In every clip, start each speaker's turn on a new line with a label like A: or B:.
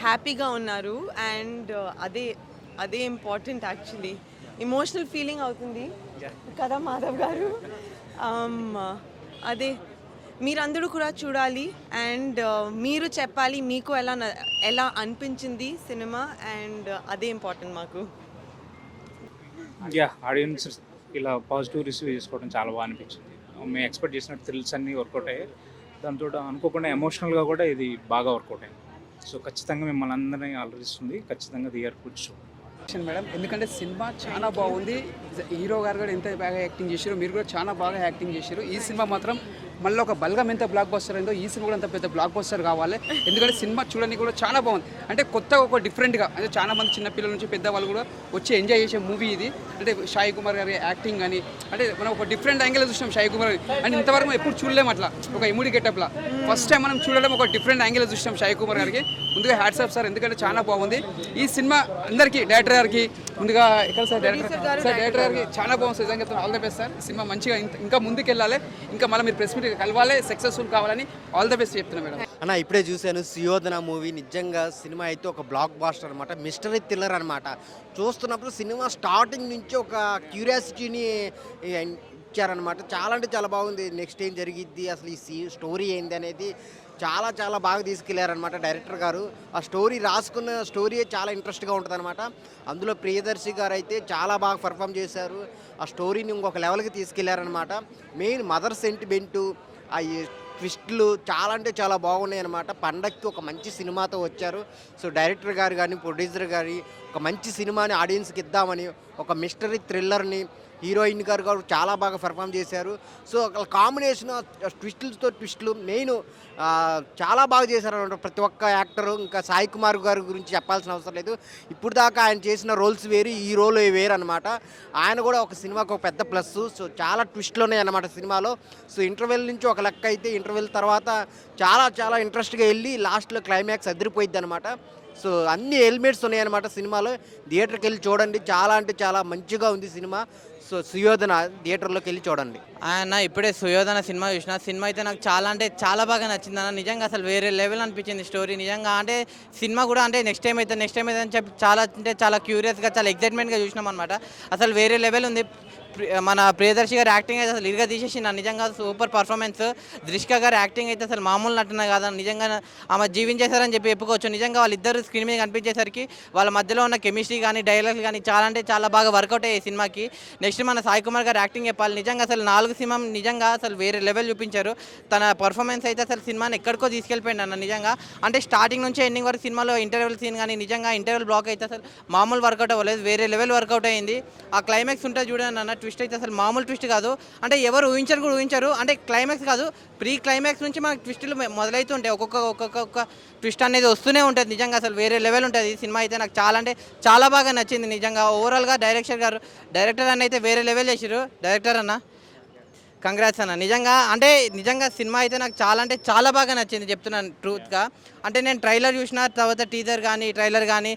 A: హ్యాపీగా ఉన్నారు అండ్ అదే అదే ఇంపార్టెంట్ యాక్చువల్లీ. ఎమోషనల్ ఫీలింగ్ అవుతుంది కదా మాధవ్ గారు. Um, అదే మీరందరూ కూడా చూడాలి అండ్ మీరు చెప్పాలి మీకు ఎలా అనిపించింది సినిమా అండ్ అదే ఇంపార్టెంట్ మాకు.
B: ఆడియన్స్ ఇలా పాజిటివ్ రిసీవ్ చేసుకోవడం చాలా బాగా అనిపించింది. మేము ఎక్స్పెక్ట్ చేసినట్టు థ్రిల్స్ అన్నీ వర్కౌట్ అయ్యాయి. దాంతో అనుకోకుండా ఎమోషనల్గా కూడా ఇది బాగా వర్కౌట్ అయింది. సో ఖచ్చితంగా మిమ్మల్ని అందరినీ అలరిస్తుంది. ఖచ్చితంగా థియేటర్ కూర్చో
C: మేడం, ఎందుకంటే సినిమా చాలా బాగుంది. హీరో గారు కూడా ఎంత బాగా యాక్టింగ్ చేశారు, మీరు కూడా చాలా బాగా యాక్టింగ్ చేశారు. ఈ సినిమా మాత్రం మళ్ళీ ఒక బల్గం ఎంత బ్లాక్ బస్టర్ అయిందో ఈ సినిమా కూడా అంత పెద్ద బ్లాక్ బస్టర్ కావాలి. ఎందుకంటే సినిమా చూడడానికి కూడా చాలా బాగుంది. అంటే కొత్తగా ఒక డిఫరెంట్గా, అంటే చాలా మంది చిన్నపిల్లల నుంచి పెద్దవాళ్ళు కూడా వచ్చి ఎంజాయ్ చేసే మూవీ ఇది. అంటే సాయి కుమార్ గారి యాక్టింగ్ కానీ, అంటే మనం ఒక డిఫరెంట్ యాంగిల్ చూసినాం సాయి కుమార్ గారి. అంటే ఇంతవరకు ఎప్పుడు చూడలేము అట్లా ఒక ఇముడి గెటప్లా. ఫస్ట్ టైం మనం చూడడం ఒక డిఫరెంట్ యాంగిల్ చూసినాం సాయి కుమార్ గారికి. ముందుగా హ్యాట్స్ ఆఫ్ సార్, ఎందుకంటే చాలా బాగుంది ఈ సినిమా. అందరికీ డైరెక్టర్ గారికి ముందుగా ఎక్కడ సార్ డైరెక్టర్ గారికి చాలా బాగుంది సార్. నిజంగా all the best sir. Cinema మంచిగా ఇంకా ముందుకు వెళ్ళాలి, ఇంకా మళ్ళీ మీరు ప్రెస్ మీట్ కలవాలి, సక్సెస్ఫుల్ కావాలని ఆల్ ద బెస్ట్ చెప్తున్నా మేడం.
D: అన్న ఇప్పుడే చూశాను సుయోధన మూవీ. నిజంగా సినిమా అయితే ఒక బ్లాక్ బాస్టర్ అనమాట, మిస్టరీ థ్రిల్లర్ అనమాట. చూస్తున్నప్పుడు సినిమా స్టార్టింగ్ నుంచి ఒక క్యూరియాసిటీని ఇచ్చారనమాట. చాలా అంటే చాలా బాగుంది. నెక్స్ట్ ఏం జరిగిద్ది, అసలు ఈ స్టోరీ ఏంది అనేది చాలా చాలా బాగా తీసుకెళ్లారనమాట డైరెక్టర్ గారు. ఆ స్టోరీ రాసుకున్న స్టోరీ చాలా ఇంట్రెస్ట్గా ఉంటుంది అనమాట. అందులో ప్రియదర్శి గారు అయితే చాలా బాగా పర్ఫామ్ చేశారు. ఆ స్టోరీని ఇంకొక లెవెల్కి తీసుకెళ్లారనమాట. మెయిన్ మదర్ సెంటిమెంటు, ఆ ట్విస్ట్లు చాలా అంటే చాలా బాగున్నాయి అనమాట. పండక్కి ఒక మంచి సినిమాతో వచ్చారు. సో డైరెక్టర్ గారు కానీ ప్రొడ్యూసర్ గారి ఒక మంచి సినిమాని ఆడియన్స్కి ఇద్దామని ఒక మిస్టరీ థ్రిల్లర్ని హీరోయిన్ గారు చాలా బాగా పర్ఫామ్ చేశారు. సో ఒక కాంబినేషన్ ట్విస్టులతో ట్విస్టులు మెయిన్ చాలా బాగా చేశారనమాట ప్రతి ఒక్క యాక్టరు. ఇంకా సాయి కుమార్ గారి గురించి చెప్పాల్సిన అవసరం లేదు. ఇప్పుడు దాకా ఆయన చేసిన రోల్స్ వేరు, ఈ రోల్ వేరు అనమాట. ఆయన కూడా ఒక సినిమాకు ఒక పెద్ద ప్లస్. సో చాలా ట్విస్ట్లు ఉన్నాయి అన్నమాట సినిమాలో. సో ఇంటర్వెల్ నుంచి ఒక లెక్క అయితే, ఇంటర్వెల్ తర్వాత చాలా చాలా ఇంట్రెస్ట్గా వెళ్ళి లాస్ట్లో క్లైమాక్స్ అదిరిపోయిద్ది అనమాట. సో అన్ని ఎలిమెంట్స్ ఉన్నాయన్నమాట సినిమాలో. థియేటర్కి వెళ్ళి చూడండి, చాలా అంటే చాలా మంచిగా ఉంది సినిమా. సో సుయోధన థియేటర్లోకి వెళ్ళి చూడండి.
E: అన్న ఇప్పుడే సుయోధన సినిమా చూసిన. సినిమా అయితే నాకు చాలా అంటే చాలా బాగా నచ్చింది అన్న. నిజంగా అసలు వేరే లెవెల్ అనిపించింది స్టోరీ. నిజంగా అంటే సినిమా కూడా అంటే నెక్స్ట్ టైం అయితే అని చెప్పి చాలా అంటే చాలా క్యూరియస్గా, చాలా ఎక్సైట్మెంట్గా చూసినాం అనమాట. అసలు వేరే లెవెల్ ఉంది. మన ప్రియదర్శి గారి యాక్టింగ్ అయితే అసలు ఇరుగా తీసేసిన. నిజంగా సూపర్ పర్ఫార్మెన్స్. దృష్క గారి యాక్టింగ్ అయితే అసలు మామూలు నటున కాదని నిజంగా ఆమె జీవించేశారని చెప్పి చెప్పుకోవచ్చు. నిజంగా వాళ్ళిద్దరు స్క్రీన్ మీద కనిపించేసరికి వాళ్ళ మధ్యలో ఉన్న కెమిస్ట్రీ కానీ డైలాగ్స్ కానీ చాలా అంటే చాలా బాగా వర్కౌట్ అయ్యాయి సినిమాకి. నెక్స్ట్ మన సాయి కుమార్ గారి యాక్టింగ్ చెప్పాలి. నిజంగా అసలు 4 సినిమా నిజంగా అసలు వేరే లెవెల్ చూపించారు. తన పర్ఫార్మెన్స్ అయితే అసలు సినిమాని ఎక్కడికో తీసుకెళ్ళిపోయింది అన్న. నిజంగా అంటే స్టార్టింగ్ నుంచి ఎండింగ్ వరకు సినిమాలో ఇంటర్వెల్ సీన్ కానీ నిజంగా ఇంటర్వెల్ బ్లాక్ అయితే అసలు మామూలు వర్కౌట్ అవ్వలేదు, వేరే లెవెల్ వర్కౌట్ అయింది. ఆ క్లైమాక్స్ ఉంటుంది చూడండి అన్న, ట్విస్ట్ అయితే అసలు మామూలు ట్విస్ట్ కాదు. అంటే ఎవరు ఊహించరు. అంటే క్లైమాక్స్ కాదు, ప్రీ క్లైమాక్స్ నుంచి మనకు ట్విస్టులు మొదలవుతుంటాయి. ఒక్కొక్క ట్విస్ట్ అనేది వస్తూనే ఉంటుంది. నిజంగా అసలు వేరే లెవెల్ ఉంటుంది సినిమా అయితే. నాకు చాలా అంటే చాలా బాగా నచ్చింది నిజంగా. ఓవరాల్గా డైరెక్టర్ అన్న అయితే వేరే లెవెల్ చేసారు. డైరెక్టర్ అన్న కంగ్రాట్స్ అన్న. నిజంగా సినిమా అయితే నాకు చాలా అంటే చాలా బాగా నచ్చింది చెప్తున్నాను ట్రూత్గా. అంటే నేను ట్రైలర్ చూసిన తర్వాత ట్రైలర్ కానీ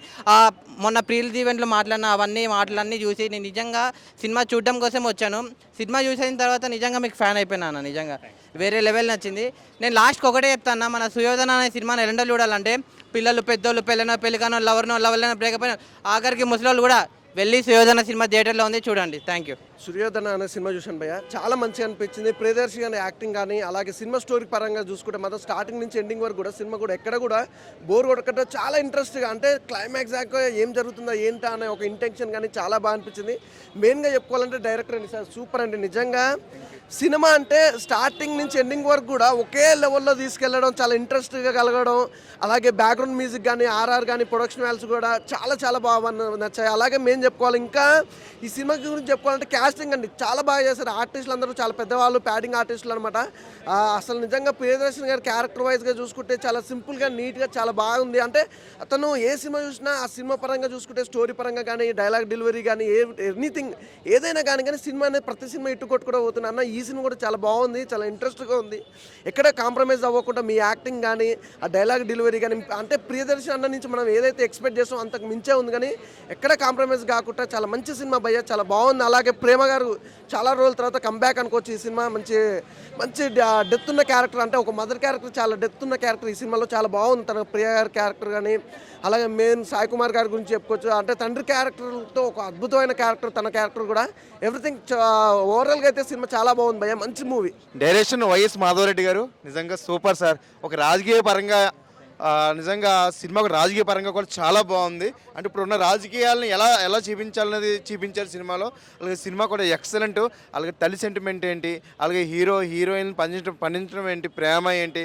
E: మొన్న ప్రీల్ ఈవెంట్లో మాట్లాడిన మాటలన్నీ చూసి నేను నిజంగా సినిమా చూడడం కోసం వచ్చాను. సినిమా చూసిన తర్వాత నిజంగా మీకు ఫ్యాన్ అయిపోయినా అన్న. నిజంగా వేరే లెవెల్ నచ్చింది. నేను లాస్ట్కి ఒకటే చెప్తాను, మన సుయోధన అనే సినిమాని ఎలాంటి చూడాలంటే పిల్లలు, పెద్దోళ్ళు, పెళ్ళిగానో లవర్లైనా బ్రేకప్ అయినా ఆఖరికి ముసలి కూడా వెళ్ళి సుయోధన సినిమా థియేటర్లో ఉంది, చూడండి. Thank you.
F: సుయోధన అనే సినిమా చూశాను భయ్య, చాలా మంచిగా అనిపించింది. ప్రియదర్శి అనే యాక్టింగ్ కానీ, అలాగే సినిమా స్టోరీ పరంగా చూసుకుంటే మాత్రం స్టార్టింగ్ నుంచి ఎండింగ్ వరకు కూడా సినిమా కూడా ఎక్కడ కూడా బోర్ కొట్టకుండా చాలా ఇంట్రెస్ట్గా, అంటే క్లైమాక్స్ దాకా ఏం జరుగుతుందో ఏంటా అనే ఒక ఇంటెన్షన్ కానీ చాలా బాగా అనిపించింది. మెయిన్గా చెప్పుకోవాలంటే డైరెక్టర్ అండి సార్ సూపర్ అండి. నిజంగా సినిమా అంటే స్టార్టింగ్ నుంచి ఎండింగ్ వరకు కూడా ఒకే లెవెల్లో తీసుకెళ్ళడం, చాలా ఇంట్రెస్ట్గా కలగడం, అలాగే బ్యాక్గ్రౌండ్ మ్యూజిక్ కానీ, ఆర్ఆర్ కానీ, ప్రొడక్షన్ వాల్యూస్ కూడా చాలా చాలా బాగా నచ్చాయి. అలాగే మేము చెప్పుకోవాలి, ఇంకా ఈ సినిమా గురించి చెప్పుకోవాలంటే క్యాస్టింగ్ అండి చాలా బాగా చేశారు. ఆర్టిస్టులు అందరూ చాలా పెద్దవాళ్ళు, ప్యాడింగ్ ఆర్టిస్టులు అనమాట. అసలు నిజంగా ప్రియదర్శన్ గారు క్యారెక్టర్ వైజ్గా చూసుకుంటే చాలా సింపుల్గా, నీట్గా చాలా బాగుంది. అంటే అతను ఏ సినిమా చూసినా ఆ సినిమా పరంగా చూసుకుంటే, స్టోరీ పరంగా కానీ, డైలాగ్ డెలివరీ కానీ, ఎనీథింగ్ ఏదైనా కానీ సినిమా అనేది ప్రతి సినిమా ఇట్టు కొట్టుకుంటూ పోతున్నా అన్న. ఈ సినిమా కూడా చాలా బాగుంది, చాలా ఇంట్రెస్ట్గా ఉంది. ఎక్కడ కాంప్రమైజ్ అవ్వకుండా మీ యాక్టింగ్ కానీ, ఆ డైలాగ్ డెలివరీ కానీ, అంటే ప్రియదర్శన్ అన్న నుంచి మనం ఏదైతే ఎక్స్పెక్ట్ చేస్తామో అంతకు మించే ఉంది. కానీ ఎక్కడ కాంప్రమైజ్ కాకుండా చాలా మంచి సినిమా భయ్య, చాలా బాగుంది. అలాగే ప్రేమ ప్రేమ గారు చాలా రోజుల తర్వాత కంబ్యాక్ అనుకోవచ్చు ఈ సినిమా. మంచి మంచి డెత్ ఉన్న క్యారెక్టర్, అంటే ఒక మదర్ క్యారెక్టర్, చాలా డెత్ ఉన్న క్యారెక్టర్ ఈ సినిమాలో చాలా బాగుంది. తన ప్రియ గారి క్యారెక్టర్ కానీ, అలాగే మెయిన్ సాయి కుమార్ గారి గురించి చెప్పుకోవచ్చు. అంటే తండ్రి క్యారెక్టర్తో ఒక అద్భుతమైన క్యారెక్టర్, తన క్యారెక్టర్ కూడా ఎవ్రీథింగ్. ఓవరాల్గా అయితే సినిమా చాలా బాగుంది భయ్య, మంచి మూవీ.
G: డైరెక్షన్ వైఎస్ మాధవరెడ్డి గారు నిజంగా సూపర్ సార్. ఒక రాజకీయ పరంగా నిజంగా సినిమా కూడా రాజకీయ పరంగా కూడా చాలా బాగుంది. అంటే ఇప్పుడు ఉన్న రాజకీయాలను ఎలా ఎలా చూపించాలనేది చూపించారు సినిమాలో. అలాగే సినిమా కూడా ఎక్సలెంట్. అలాగే తల్లి సెంటిమెంట్ ఏంటి, అలాగే హీరోయిన్ పండించడం ఏంటి, ప్రేమ ఏంటి,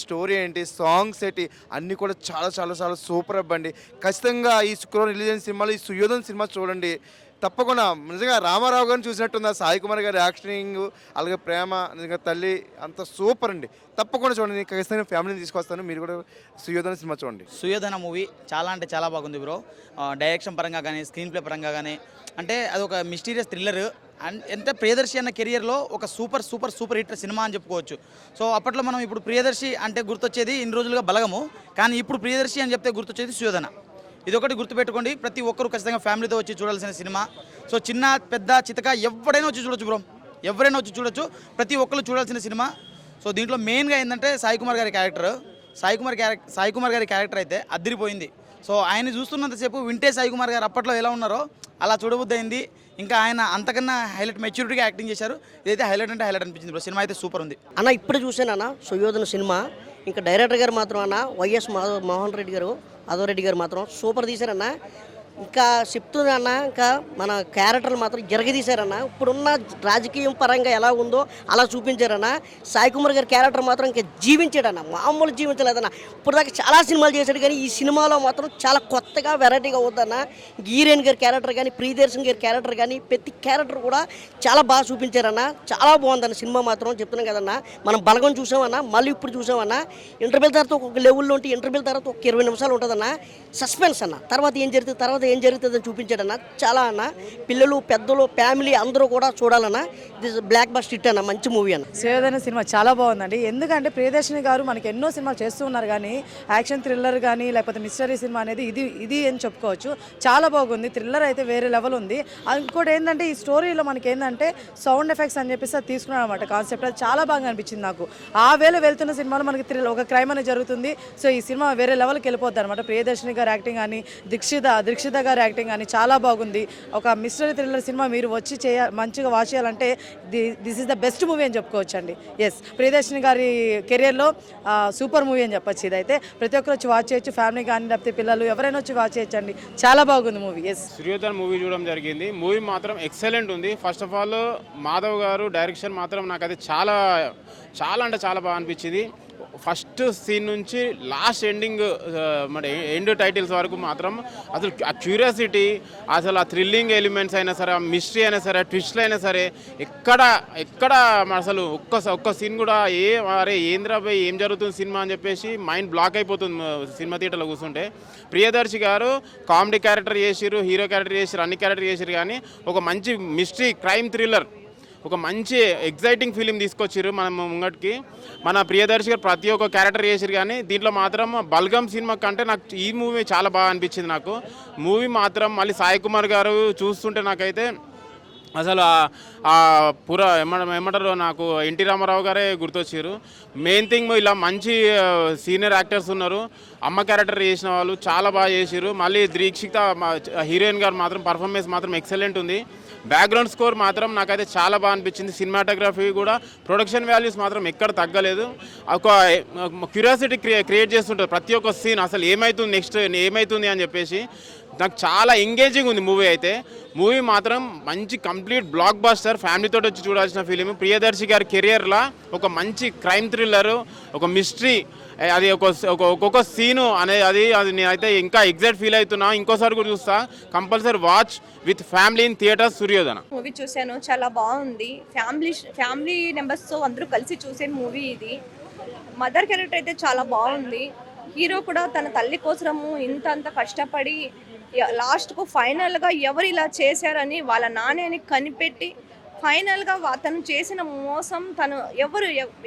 G: స్టోరీ ఏంటి, సాంగ్స్ ఏంటి, అన్నీ కూడా చాలా చాలా చాలా సూపర్ అవ్వండి. ఖచ్చితంగా ఈ శుక్రవారం రిలీజ్ అయిన సినిమాలో ఈ సుయోధన సినిమా చూడండి తప్పకుండా. నిజంగా రామారావు గారిని చూసినట్టుంది సాయి కుమార్ గారి యాక్టింగ్, అలాగే ప్రేమ, నిజంగా తల్లి అంత సూపర్ అండి. తప్పకుండా చూడండి. ఖచ్చితంగా ఫ్యామిలీని తీసుకొస్తాను, మీరు కూడా సుయోధన సినిమా చూడండి.
E: సుయోధన మూవీ చాలా అంటే చాలా బాగుంది బ్రో. డైరెక్షన్ పరంగా కానీ, స్క్రీన్ ప్లే పరంగా కానీ, అంటే అది ఒక మిస్టీరియస్ థ్రిల్లర్. అండ్ ఎంత ప్రియదర్శి అన్న కెరియర్లో ఒక super super super hit cinema అని చెప్పుకోవచ్చు. సో అప్పట్లో మనం ఇప్పుడు ప్రియదర్శి అంటే గుర్తొచ్చేది ఇన్ని రోజులుగా బలగము, కానీ ఇప్పుడు ప్రియదర్శి అని చెప్తే గుర్తొచ్చేది సుయోధన. ఇది ఒకటి గుర్తుపెట్టుకోండి, ప్రతి ఒక్కరు ఖచ్చితంగా ఫ్యామిలీతో వచ్చి చూడాల్సిన సినిమా. సో చిన్న పెద్ద చితక ఎవరైనా వచ్చి చూడొచ్చు బ్రో, ఎవరైనా వచ్చి చూడొచ్చు, ప్రతి ఒక్కరు చూడాల్సిన సినిమా. సో దీంట్లో మెయిన్గా ఏంటంటే సాయి కుమార్ గారి క్యారెక్టర్, సాయి కుమార్ గారి క్యారెక్టర్ అయితే అదిరిపోయింది. సో ఆయన చూస్తున్నంతసేపు వింటే సాయి కుమార్ గారు అప్పట్లో ఎలా ఉన్నారో అలా చూడబుద్ధి అయింది. ఇంకా ఆయన అంతకన్నా హైలైట్ మెచ్యూరిటీగా యాక్టింగ్ చేశారు. ఇదైతే హైలైట్ అంటే హైలైట్ అనిపించింది బ్రో. సినిమా అయితే సూపర్ ఉంది
H: అన్న. ఇప్పుడు చూసానన్న సుయోధన సినిమా. ఇంకా డైరెక్టర్ గారు మాత్రం అన్న వైఎస్ మోహన్ రెడ్డి గారు, మాధవరెడ్డి గారు మాత్రం సూపర్ తీశారన్న. ఇంకా చెప్తుందన్న, ఇంకా మన క్యారెక్టర్లు మాత్రం జరగదీశారన్న. ఇప్పుడున్న రాజకీయం పరంగా ఎలా ఉందో అలా చూపించారన్న. సాయి కుమార్ గారి క్యారెక్టర్ మాత్రం ఇంకా జీవించాడన్న, మామూలు జీవించలేదన్న. ఇప్పుడు దాకా చాలా సినిమాలు చేశాడు, కానీ ఈ సినిమాలో మాత్రం చాలా కొత్తగా వెరైటీగా అవుద్దన్న. హీరోయిన్ గారి క్యారెక్టర్ కానీ, ప్రియదర్శన్ గారి క్యారెక్టర్ కానీ, ప్రతి క్యారెక్టర్ కూడా చాలా బాగా చూపించారన్న. చాలా బాగుందన్న సినిమా మాత్రం. చెప్తున్నాం కదన్న, మనం బలగం చూసామన్నా, మళ్ళీ ఇప్పుడు చూసామన్నా. ఇంటర్వెల్ తర్వాత ఒక లెవెల్లో ఉంటే ఇంటర్వెల్ తర్వాత ఒక 20 నిమిషాలు ఉంటుందన్న సస్పెన్స్ అన్న. తర్వాత ఏం జరుగుతుందని చూపించాడన్న. చాలా అన్న, పిల్లలు పెద్దలు ఫ్యామిలీ అందరూ కూడా చూడాలన్న. ఇది బ్లాక్ బస్టర్ హిట్ అన్న, మంచి మూవీ అన్న.
I: సుయోధన సినిమా చాలా బాగుందండి. ఎందుకంటే ప్రియదర్శిని గారు మనకి ఎన్నో సినిమాలు చేస్తూ ఉన్నారు, కానీ యాక్షన్ థ్రిల్లర్ కానీ లేకపోతే మిస్టరీ సినిమా అనేది ఇది అని చెప్పుకోవచ్చు. చాలా బాగుంది. థ్రిల్లర్ అయితే వేరే లెవెల్ ఉంది. ఇంకోటి ఏంటంటే ఈ స్టోరీలో మనకి ఏంటంటే సౌండ్ ఎఫెక్ట్స్ అని చెప్పేసి అది తీసుకున్నాడు అనమాట కాన్సెప్ట్. అది చాలా బాగా అనిపించింది నాకు. ఆ వేళ వెళ్తున్న సినిమాలో మనకి ఒక క్రైమ్ అనేది జరుగుతుంది. సో ఈ సినిమా వేరే లెవెల్కి వెళ్ళిపోద్ది అనమాట. ప్రియదర్శిని గారు యాక్టింగ్ కానీ, దీక్షిత గారి యాక్టింగ్ కానీ చాలా బాగుంది. ఒక మిస్టరీ థ్రిల్లర్ సినిమా మీరు వచ్చి మంచిగా వాచ్ చేయాలంటే this is the best movie అని చెప్పుకోవచ్చు అండి. ఎస్, ప్రియదర్శిని గారి కెరియర్లో సూపర్ మూవీ అని చెప్పొచ్చు. ఇదైతే ప్రతి ఒక్కరు వచ్చి వాచ్ చేయొచ్చు, ఫ్యామిలీ కానీ లేకపోతే పిల్లలు ఎవరైనా వచ్చి వాచ్ చేయొచ్చు అండి. చాలా బాగుంది మూవీ. ఎస్,
J: సుయోధన మూవీ చూడడం జరిగింది. మూవీ మాత్రం ఎక్సలెంట్ ఉంది. ఫస్ట్ ఆఫ్ ఆల్ మాధవ్ గారు డైరెక్షన్ మాత్రం నాకు అది చాలా చాలా అంటే చాలా బాగా అనిపించింది. ఫస్ట్ సీన్ నుంచి లాస్ట్ ఎండింగ్ మరి ఎండ్ టైటిల్స్ వరకు మాత్రం అసలు ఆ క్యూరియాసిటీ, అసలు ఆ థ్రిల్లింగ్ ఎలిమెంట్స్ అయినా సరే, ఆ మిస్టరీ అయినా సరే, ట్విస్ట్లు అయినా సరే, ఎక్కడ అసలు ఒక్క సీన్ కూడా అరే ఏంద్రాబాయ్ ఏం జరుగుతుంది సినిమా అని చెప్పేసి మైండ్ బ్లాక్ అయిపోతుంది సినిమా థియేటర్లో కూర్చుంటే. ప్రియదర్శి గారు కామెడీ క్యారెక్టర్ చేసిరు, హీరో క్యారెక్టర్ చేసిరు, అన్ని క్యారెక్టర్ చేసిరు, కానీ ఒక మంచి మిస్టరీ క్రైమ్ థ్రిల్లర్, ఒక మంచి ఎగ్జైటింగ్ ఫిలిం తీసుకొచ్చారు మన ముంగటికి. మన ప్రియదర్శి గారు ప్రతి ఒక్క క్యారెక్టర్ చేసారు, కానీ దీంట్లో మాత్రం బల్గం సినిమా కంటే నాకు ఈ మూవీ చాలా బాగా అనిపించింది. నాకు మూవీ మాత్రం మళ్ళీ సాయి కుమార్ గారు చూస్తుంటే నాకైతే అసలు ఏమంటారు, నాకు ఎన్టీ రామారావు గారే గుర్తొచ్చారు. మెయిన్ థింగ్ ఇలా మంచి సీనియర్ యాక్టర్స్ ఉన్నారు. అమ్మ క్యారెక్టర్ చేసిన వాళ్ళు చాలా బాగా చేసారు. మళ్ళీ దీక్షిత హీరోయిన్ గారు మాత్రం పర్ఫార్మెన్స్ మాత్రం ఎక్సలెంట్ ఉంది. బ్యాక్గ్రౌండ్ స్కోర్ మాత్రం నాకైతే చాలా బాగా అనిపించింది. సినిమాటోగ్రఫీ కూడా, ప్రొడక్షన్ వాల్యూస్ మాత్రం ఎక్కడ తగ్గలేదు. ఒక క్యూరియాసిటీ క్రియేట్ చేస్తుంటారు ప్రతి ఒక్క సీన్, అసలు ఏమవుతుంది నెక్స్ట్ ఏమవుతుంది అని చెప్పేసి. నాకు చాలా ఎంగేజింగ్ ఉంది మూవీ అయితే. మూవీ మాత్రం మంచి కంప్లీట్ బ్లాక్ బస్టర్, ఫ్యామిలీతో వచ్చి చూడాల్సిన ఫిలిం. ప్రియదర్శి గారి కెరియర్లో ఒక మంచి క్రైమ్ థ్రిల్లరు, ఒక మిస్టరీ, అది ఒక్కొక్క సీను అనేది అది నేనైతే ఇంకా ఎగ్జైట్ ఫీల్ అవుతున్నా. ఇంకోసారి కూడా చూస్తా. Compulsory watch with family in theatre Suyodhana
K: movie చూశాను, చాలా బాగుంది. ఫ్యామిలీ మెంబర్స్తో అందరూ కలిసి చూసే మూవీ ఇది. మదర్ క్యారెక్టర్ అయితే చాలా బాగుంది. హీరో కూడా తన తల్లి కోసము ఇంత కష్టపడి లాస్ట్కు ఫైనల్గా ఎవరు ఇలా చేశారని వాళ్ళ నాన్నని కనిపెట్టి ఫైనల్గా తను చేసిన మోసం, తను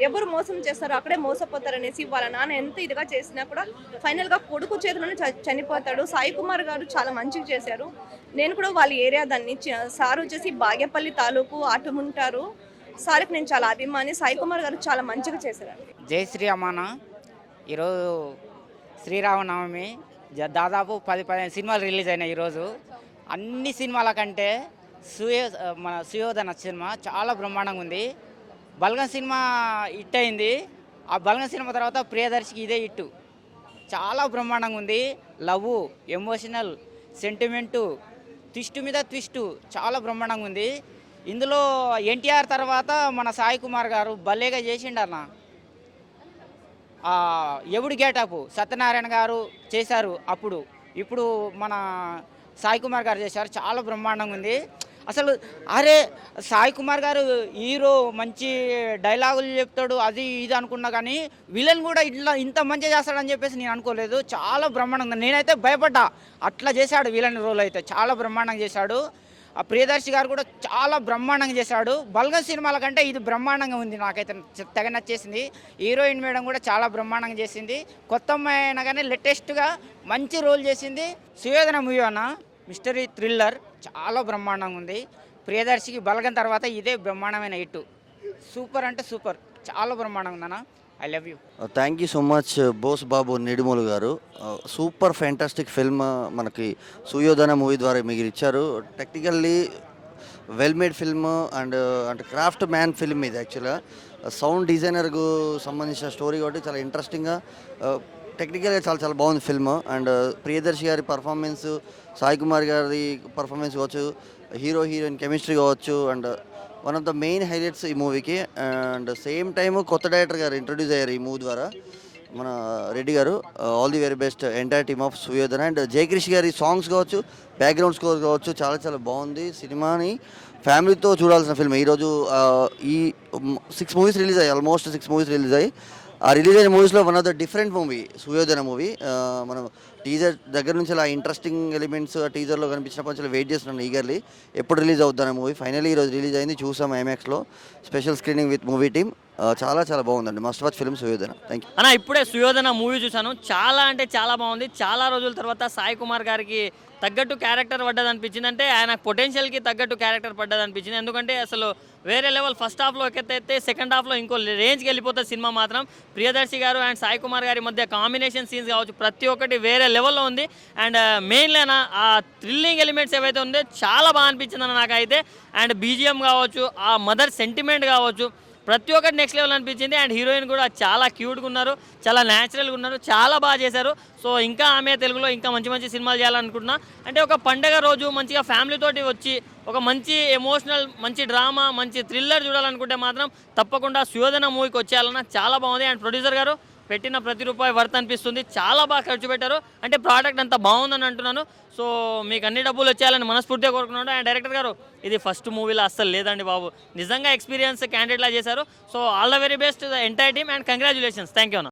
K: ఎవరు మోసం చేస్తారో అక్కడే మోసపోతారనేసి వాళ్ళ నాన్న ఎంత ఇదిగా చేసినా కూడా ఫైనల్గా కొడుకు చేతిలోనే చనిపోతాడు. సాయి కుమార్ గారు చాలా మంచిగా చేశారు. నేను కూడా వాళ్ళ ఏరియా దాన్ని సార్ వచ్చేసి బాగేపల్లి తాలూకు అటుముంటారు. సార్కి నేను చాలా అభిమాని. సాయి కుమార్ గారు చాలా మంచిగా చేశారు.
L: జై శ్రీ అమ్మాన. ఈరోజు శ్రీరామనవమి, దాదాపు 10-15 సినిమాలు రిలీజ్ అయినాయి ఈరోజు. అన్ని సినిమాల కంటే మన సుయోధన సినిమా చాలా బ్రహ్మాండంగా ఉంది. బల్గం సినిమా హిట్ అయింది. ఆ బల్గం సినిమా తర్వాత ప్రియదర్శికి ఇదే హిట్. చాలా బ్రహ్మాండంగా ఉంది. లవ్, ఎమోషనల్, సెంటిమెంటు, ట్విస్ట్ మీద ట్విస్ట్ చాలా బ్రహ్మాండంగా ఉంది. ఇందులో ఎన్టీఆర్ తర్వాత మన సాయి కుమార్ గారు భలేగా చేసిండన్న. ఎవడు గేటప్ సత్యనారాయణ గారు చేశారు అప్పుడు, ఇప్పుడు మన సాయి కుమార్ గారు చేశారు. చాలా బ్రహ్మాండంగా ఉంది. అసలు అరే సాయి కుమార్ గారు హీరో మంచి డైలాగులు చెప్తాడు అది ఇది అనుకున్నా, కానీ విలన్ కూడా ఇట్లా ఇంత మంచిగా చేస్తాడని చెప్పేసి నేను అనుకోలేదు. చాలా బ్రహ్మాండంగా, నేనైతే భయపడ్డా. అట్లా చేశాడు విలన్ రోల్ అయితే, చాలా బ్రహ్మాండంగా చేశాడు. ఆ ప్రియదర్శి గారు కూడా చాలా బ్రహ్మాండంగా చేశాడు. బల్గం సినిమాల కంటే ఇది బ్రహ్మాండంగా ఉంది. నాకైతే తెగ నచ్చేసింది. హీరోయిన్ మేడం కూడా చాలా బ్రహ్మాండంగా చేసింది. కొత్త అమ్మాయి అయినా కానీ లేటెస్ట్గా మంచి రోల్ చేసింది. సుయోధన మూవీ అన్న మిస్టరీ థ్రిల్లర్ చాలా బ్రహ్మాండంగా ఉంది. ప్రియదర్శికి బల్గం తర్వాత ఇదే బ్రహ్మాండమైన హిట్. సూపర్ అంటే సూపర్, చాలా బ్రహ్మాండంగా ఉందన్న. I love you.
M: Thank you so much Bose Babu Nidumulu garu. Super fantastic film మనకి సుయోధన మూవీ ద్వారా మీరు ఇచ్చారు. Technically well made film and craft man film ఇది. యాక్చువల్గా సౌండ్ డిజైనర్కు సంబంధించిన స్టోరీ కాబట్టి చాలా ఇంట్రెస్టింగ్గా, టెక్నికల్గా చాలా చాలా బాగుంది ఫిల్మ్. అండ్ ప్రియదర్శి గారి పర్ఫార్మెన్స్, సాయి కుమార్ గారి పర్ఫార్మెన్స్ కావచ్చు, హీరోయిన్ కెమిస్ట్రీ కావచ్చు, and one of the main highlights ఈ మూవీకి. అండ్ సేమ్ టైమ్ కొత్త డైరెక్టర్ గారు ఇంట్రొడ్యూస్ అయ్యారు ఈ మూవీ ద్వారా, మన Reddy garu. All the very best entire team of Suyodhana. And Jayakrish గారి సాంగ్స్ కావచ్చు, బ్యాక్గ్రౌండ్ స్కోర్ కావచ్చు, చాలా చాలా బాగుంది. సినిమాని ఫ్యామిలీతో చూడాల్సిన ఫిల్మ్. ఈరోజు ఈ 6 మూవీస్ రిలీజ్ అయ్యాయి, ఆల్మోస్ట్ 6 మూవీస్ రిలీజ్ అయ్యి. ఆ రిలీజ్ అయిన మూవీస్లో one of the different movie Suyodhana movie. మనం టీజర్ దగ్గర నుంచి అలా ఇంట్రెస్టింగ్ ఎలిమెంట్స్ ఆ టీజర్లో కనిపించినప్పటి నుంచి వెయిట్ చేస్తున్నాను ఈగర్లీ ఎప్పుడు రిలీజ్ అవుతాను మూవీ. ఫైనల్లీ ఈరోజు రిలీజ్ అయింది, చూసాం ఐమాక్స్లో special screening with movie team. చాలా చాలా బాగుందండి, must watch film Suyodhana. Thank you
N: అన్న. ఇప్పుడే సుయోధన మూవీ చూశాను, చాలా అంటే చాలా బాగుంది. చాలా రోజుల తర్వాత సాయి కుమార్ గారికి తగ్గట్టు క్యారెక్టర్ పడ్డది అనిపించింది. అంటే ఆయన పొటెన్షియల్కి తగ్గట్టు క్యారెక్టర్ పడ్డది అనిపించింది. ఎందుకంటే అసలు వేరే లెవెల్. ఫస్ట్ హాఫ్లో ఎక్కైతే సెకండ్ హాఫ్లో ఇంకో రేంజ్కి వెళ్ళిపోతుంది సినిమా మాత్రం. ప్రియదర్శి గారు అండ్ సాయి కుమార్ గారి మధ్య కాంబినేషన్ సీన్స్ కావచ్చు, ప్రతి ఒక్కటి వేరే లెవెల్లో ఉంది. అండ్ మెయిన్లైనా ఆ థ్రిల్లింగ్ ఎలిమెంట్స్ ఏవైతే ఉందో చాలా బాగా అనిపించింది అన్న నాకైతే. అండ్ బీజిఎం కావచ్చు, ఆ మదర్ సెంటిమెంట్ కావచ్చు, ప్రతి ఒక్కటి నెక్స్ట్ లెవెల్ అనిపించింది. అండ్ హీరోయిన్ కూడా చాలా క్యూట్గా ఉన్నారు, చాలా న్యాచురల్గా ఉన్నారు, చాలా బాగా చేశారు. సో ఇంకా ఆమె తెలుగులో ఇంకా మంచి మంచి సినిమాలు చేయాలనుకుంటున్నా. అంటే ఒక పండగ రోజు మంచిగా ఫ్యామిలీతోటి వచ్చి ఒక మంచి ఎమోషనల్, మంచి డ్రామా, మంచి థ్రిల్లర్ చూడాలనుకుంటే మాత్రం తప్పకుండా సుయోధన మూవీకి వచ్చేయాలన్నా. చాలా బాగుంది. అండ్ ప్రొడ్యూసర్ గారు పెట్టిన ప్రతి రూపాయి వర్త్ అనిపిస్తుంది. చాలా బాగా ఖర్చు పెట్టారు. అంటే ప్రోడక్ట్ అంతా బాగుందని అంటున్నాను. సో మీకు అన్ని డబ్బులు వచ్చేయాలని మనస్ఫూర్తిగా కోరుకున్నాను. అండ్ డైరెక్టర్ గారు ఇది ఫస్ట్ మూవీలో అస్సలు లేదండి బాబు, నిజంగా ఎక్స్పీరియన్స్ క్యాండిడేట్లా చేశారు. So all the very best the entire team and congratulations. Thank you అన్న.